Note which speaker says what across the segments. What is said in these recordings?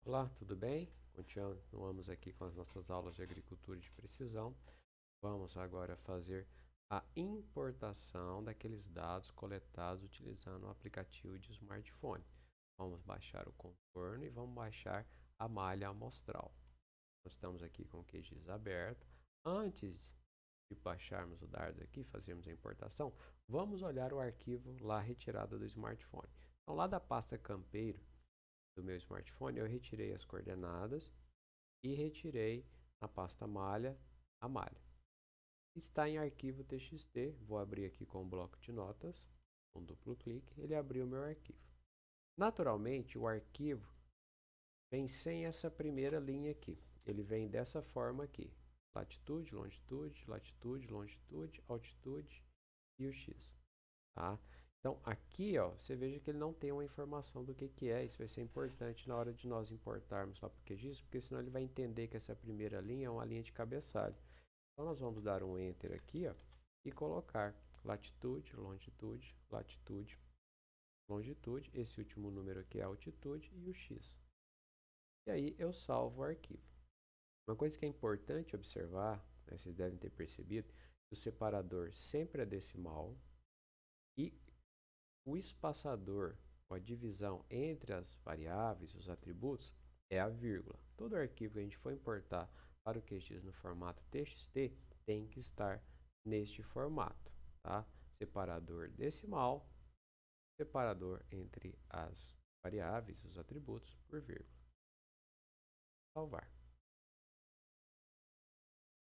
Speaker 1: Olá, tudo bem? Continuamos aqui com as nossas aulas de agricultura de precisão. Vamos agora fazer a importação daqueles dados coletados utilizando o aplicativo de smartphone. Vamos baixar o contorno e vamos baixar a malha amostral. Nós estamos aqui com o QGIS aberto. Antes de baixarmos o dardo aqui, fazermos a importação, vamos olhar o arquivo lá retirado do smartphone. Então, lá da pasta campeiro do meu smartphone, eu retirei as coordenadas e retirei na pasta malha a malha. Está em arquivo TXT, vou abrir aqui com o bloco de notas, com duplo clique, ele abriu o meu arquivo. Naturalmente, o arquivo vem sem essa primeira linha aqui, ele vem dessa forma aqui, latitude, longitude, latitude, longitude, altitude e o X. Tá? Então, aqui, ó, você veja que ele não tem uma informação do que é. Isso vai ser importante na hora de nós importarmos lá para o QGIS, porque senão ele vai entender que essa primeira linha é uma linha de cabeçalho. Então, nós vamos dar um Enter aqui, ó, e colocar latitude, longitude, latitude, longitude. Esse último número aqui é a altitude e o X. E aí, eu salvo o arquivo. Uma coisa que é importante observar, né, vocês devem ter percebido, que o separador sempre é decimal e o espaçador, ou a divisão entre as variáveis, os atributos, é a vírgula. Todo arquivo que a gente for importar para o QGIS no formato TXT tem que estar neste formato, tá? Separador decimal, separador entre as variáveis, os atributos, por vírgula. Salvar.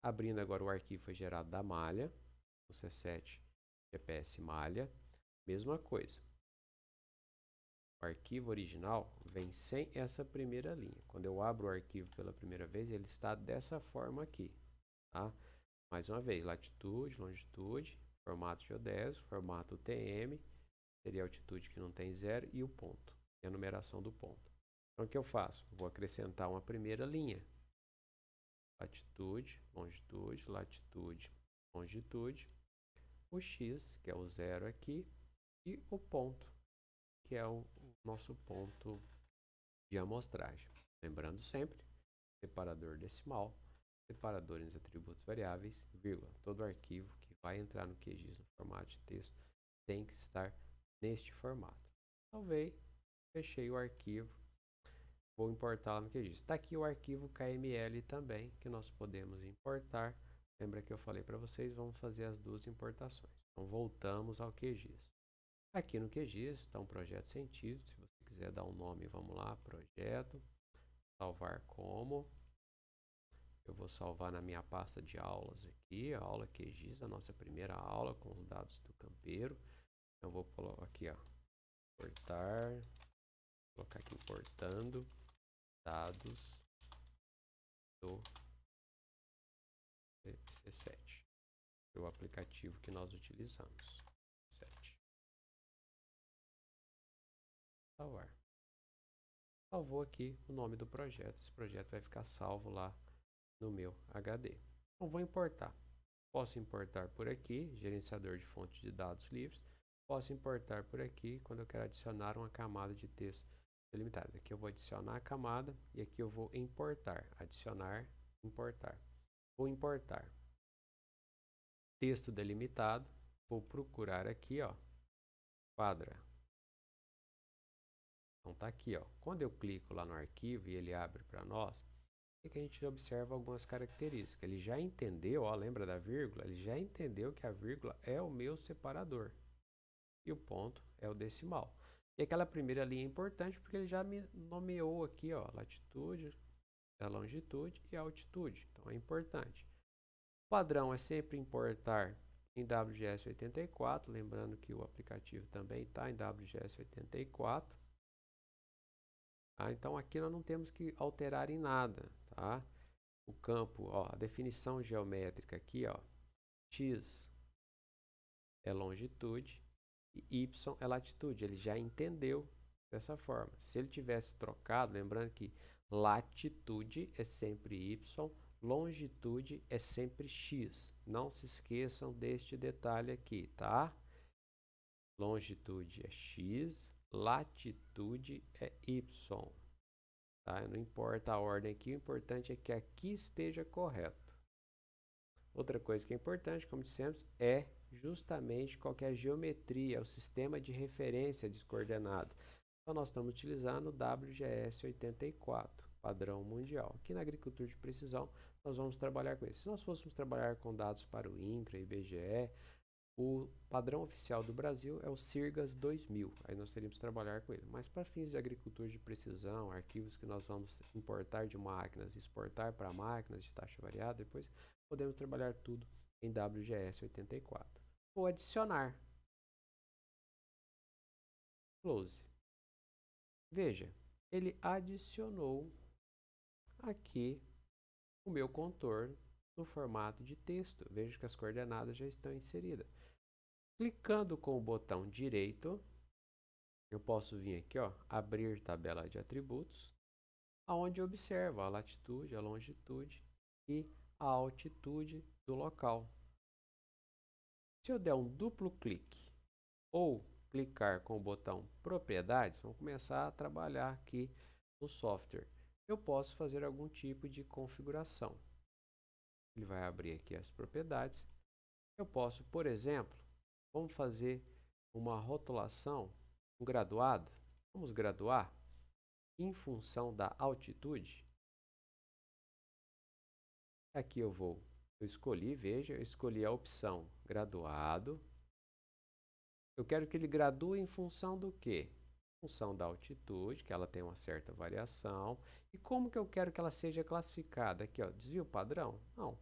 Speaker 1: Abrindo agora o arquivo foi gerado da malha, o C7 GPS malha, mesma coisa. O arquivo original vem sem essa primeira linha. Quando eu abro o arquivo pela primeira vez, ele está dessa forma aqui. Tá? Mais uma vez, latitude, longitude, formato geodésico, formato UTM, seria a altitude que não tem zero, e o ponto, e a numeração do ponto. Então, o que eu faço? Vou acrescentar uma primeira linha. Latitude, longitude, longitude, o X, que é o zero aqui, e o ponto, que é o nosso ponto de amostragem. Lembrando sempre, separador decimal, separador entre atributos variáveis, vírgula. Todo arquivo que vai entrar no QGIS no formato de texto tem que estar neste formato. Salvei, fechei o arquivo, vou importar lá no QGIS. Está aqui o arquivo KML também, que nós podemos importar. Lembra que eu falei para vocês, vamos fazer as duas importações. Então, voltamos ao QGIS. Aqui no QGIS está um projeto científico. Se você quiser dar um nome, vamos lá, projeto, salvar como. Eu vou salvar na minha pasta de aulas aqui, a aula QGIS, a nossa primeira aula com os dados do campeiro. Então, eu vou colocar aqui, ó, importar, colocar aqui importando dados do C7, que é o aplicativo que nós utilizamos. 7. Salvar. Salvou aqui o nome do projeto. Esse projeto vai ficar salvo lá no meu HD. Então, vou importar. Posso importar por aqui, gerenciador de fonte de dados livres. Posso importar por aqui quando eu quero adicionar uma camada de texto delimitada. Aqui eu vou adicionar a camada e aqui eu vou importar. Adicionar, importar. Vou importar texto delimitado. Vou procurar aqui, ó, quadra. Então tá aqui, ó. Quando eu clico lá no arquivo e ele abre para nós, é que a gente observa algumas características. Ele já entendeu, ó, lembra da vírgula? Ele já entendeu que a vírgula é o meu separador e o ponto é o decimal. E aquela primeira linha é importante porque ele já me nomeou aqui, ó, latitude, a longitude e a altitude. Então é importante. O padrão é sempre importar em WGS 84, lembrando que o aplicativo também está em WGS 84. Tá? Então aqui nós não temos que alterar em nada, tá? O campo, ó, a definição geométrica aqui, ó, x é longitude e y é latitude. Ele já entendeu dessa forma. Se ele tivesse trocado, lembrando que latitude é sempre y, longitude é sempre x. Não se esqueçam deste detalhe aqui, tá? Longitude é x, latitude é y. Tá? Não importa a ordem aqui, o importante é que aqui esteja correto. Outra coisa que é importante, como dissemos, é justamente qual que é a geometria, o sistema de referência descoordenado. Então, nós estamos utilizando o WGS 84, padrão mundial. Aqui na agricultura de precisão, nós vamos trabalhar com isso. Se nós fôssemos trabalhar com dados para o INCRA e IBGE, o padrão oficial do Brasil é o CIRGAS 2000. Aí nós teríamos que trabalhar com ele. Mas para fins de agricultura de precisão, arquivos que nós vamos importar de máquinas e exportar para máquinas de taxa variada, depois podemos trabalhar tudo em WGS 84. Vou adicionar. Close. Veja, ele adicionou aqui o meu contorno no formato de texto. Veja que as coordenadas já estão inseridas. Clicando com o botão direito, eu posso vir aqui, ó, abrir tabela de atributos, aonde eu observo a latitude, a longitude e a altitude do local. Se eu der um duplo clique ou clicar com o botão propriedades, vamos começar a trabalhar aqui no software. Eu posso fazer algum tipo de configuração. Ele vai abrir aqui as propriedades. Eu posso, por exemplo, vamos fazer uma rotulação, um graduado. Vamos graduar em função da altitude. Aqui eu escolhi, veja, eu escolhi a opção graduado. Eu quero que ele gradue em função do quê? Em função da altitude, que ela tem uma certa variação. E como que eu quero que ela seja classificada? Aqui, ó, desvio padrão? Não.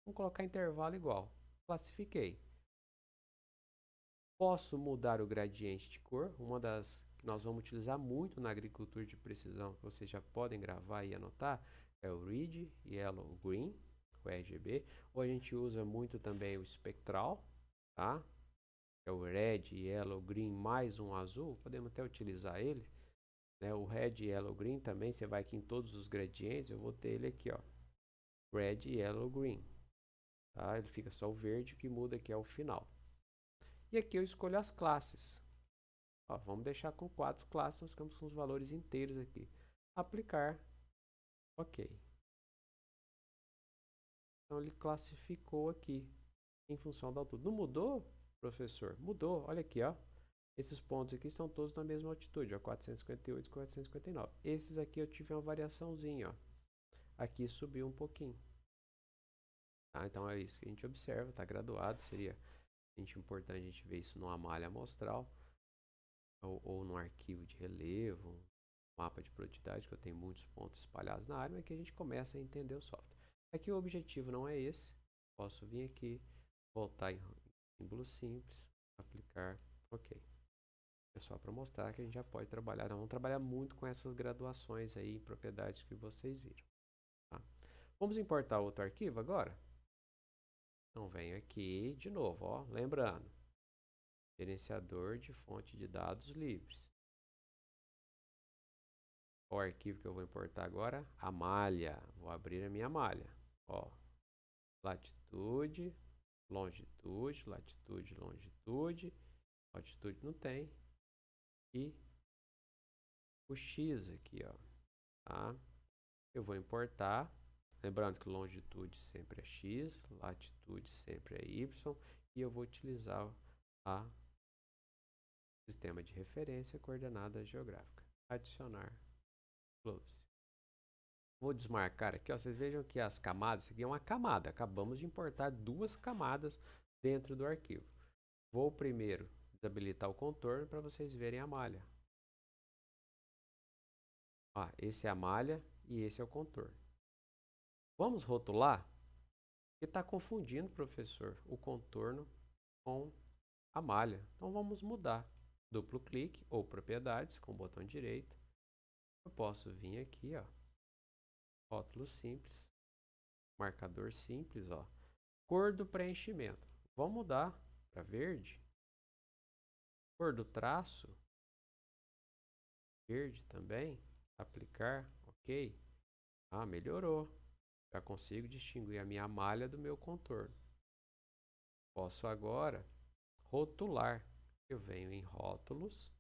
Speaker 1: Vamos colocar intervalo igual. Classifiquei. Posso mudar o gradiente de cor, uma das que nós vamos utilizar muito na agricultura de precisão, que vocês já podem gravar e anotar, é o Red, Yellow, Green, o RGB, ou a gente usa muito também o espectral, tá? É o Red, Yellow, Green mais um azul, podemos até utilizar ele, né? O Red, Yellow, Green também, você vai aqui em todos os gradientes, eu vou ter ele aqui, ó, Red, Yellow, Green, tá? Ele fica só o verde, que muda aqui é o final. E aqui eu escolho as classes. Ó, vamos deixar com 4 classes, nós ficamos com os valores inteiros aqui. Aplicar. Ok. Então ele classificou aqui em função da altura. Não mudou, professor? Mudou. Olha aqui, ó. Esses pontos aqui estão todos na mesma altitude, ó, 458 e 459. Esses aqui eu tive uma variaçãozinha, ó. Aqui subiu um pouquinho. Tá? Então é isso que a gente observa, tá graduado, seria importante a gente ver isso numa malha amostral ou num arquivo de relevo, mapa de produtividade, que eu tenho muitos pontos espalhados na área, mas que a gente começa a entender o software. Aqui o objetivo não é esse. Posso vir aqui, voltar em símbolo simples, aplicar, ok. É só para mostrar que a gente já pode trabalhar. Nós vamos trabalhar muito com essas graduações aí em propriedades que vocês viram. Tá? Vamos importar outro arquivo agora? Então venho aqui de novo, ó, lembrando, gerenciador de fonte de dados livres. Qual arquivo que eu vou importar agora? A malha. Vou abrir a minha malha. Ó, latitude, longitude, latitude, longitude. Altitude não tem. E o X aqui, ó. Tá? Eu vou importar. Lembrando que longitude sempre é X, latitude sempre é Y. E eu vou utilizar a sistema de referência coordenada geográfica. Adicionar. Close. Vou desmarcar aqui, ó, vocês vejam que as camadas, isso aqui é uma camada, acabamos de importar 2 camadas dentro do arquivo. Vou primeiro desabilitar o contorno para vocês verem a malha. Ó, esse é a malha e esse é o contorno. Vamos rotular? Porque está confundindo, professor, o contorno com a malha. Então vamos mudar. Duplo clique ou propriedades com o botão direito. Eu posso vir aqui, ó, rótulo simples, marcador simples, ó. Cor do preenchimento. Vamos mudar para verde. Cor do traço. Verde também. Aplicar. Ok. Ah, melhorou. Já consigo distinguir a minha malha do meu contorno. Posso agora rotular. Eu venho em rótulos.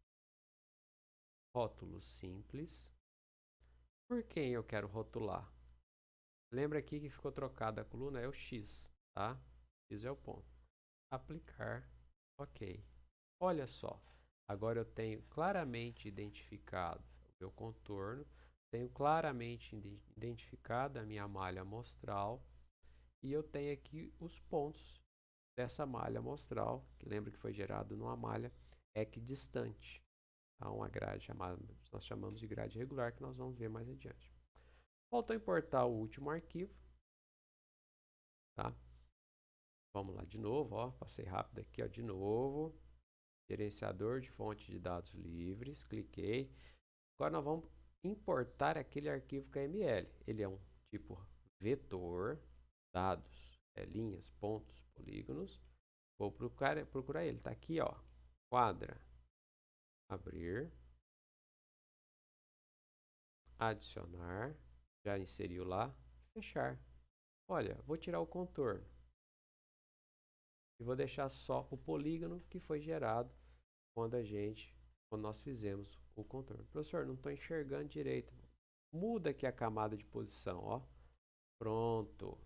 Speaker 1: Rótulos simples. por quem eu quero rotular? Lembra aqui que ficou trocada a coluna, é o X, tá? X é o ponto. Aplicar, ok. Olha só, agora eu tenho claramente identificado o meu contorno, tenho claramente identificado a minha malha amostral e eu tenho aqui os pontos dessa malha amostral, que lembra que foi gerado numa malha equidistante. Tá? Uma grade chamada, nós chamamos de grade regular, que nós vamos ver mais adiante. Faltou importar o último arquivo. Tá? Vamos lá de novo, ó, passei rápido aqui, ó, de novo. Gerenciador de fonte de dados livres, cliquei. Agora nós vamos importar aquele arquivo KML. Ele é um tipo vetor, dados, linhas, pontos, polígonos. Vou procurar ele, tá aqui, ó, quadra, abrir, adicionar, já inseriu lá, fechar. Olha, vou tirar o contorno e vou deixar só o polígono que foi gerado quando nós fizemos o contorno. Professor, não estou enxergando direito. Muda aqui a camada de posição, ó. Pronto.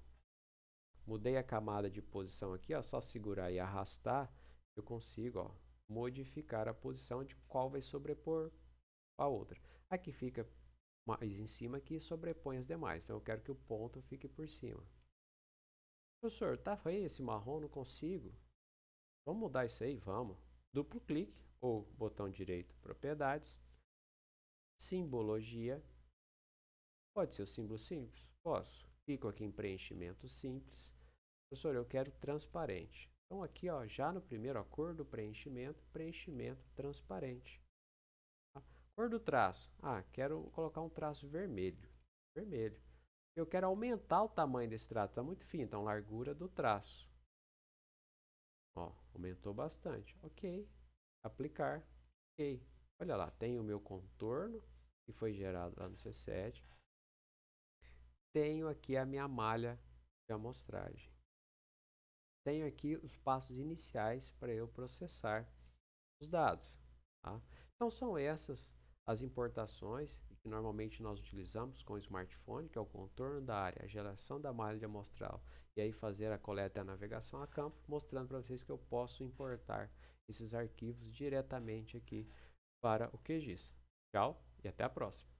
Speaker 1: Mudei a camada de posição aqui, ó. Só segurar e arrastar, eu consigo, ó, modificar a posição de qual vai sobrepor a outra. Aqui fica mais em cima, aqui sobrepõe as demais. Então eu quero que o ponto fique por cima. Professor, tá feio esse marrom, não consigo. Vamos mudar isso aí? Vamos. Duplo clique ou botão direito, propriedades, simbologia. Pode ser o símbolo simples? Posso. Clico aqui em preenchimento simples. Professor, eu quero transparente. Então aqui, ó, já no primeiro, a cor do preenchimento, preenchimento transparente. Tá? Cor do traço. Ah, quero colocar um traço vermelho. Vermelho. Eu quero aumentar o tamanho desse traço. Está muito fino, então largura do traço. Ó, aumentou bastante. Ok. Aplicar. Ok. Olha lá, tem o meu contorno que foi gerado lá no C7. Tenho aqui a minha malha de amostragem. Tenho aqui os passos iniciais para eu processar os dados. Tá? Então são essas as importações que normalmente nós utilizamos com o smartphone, que é o contorno da área, a geração da malha de amostral e aí fazer a coleta e a navegação a campo, mostrando para vocês que eu posso importar esses arquivos diretamente aqui para o QGIS. Tchau e até a próxima!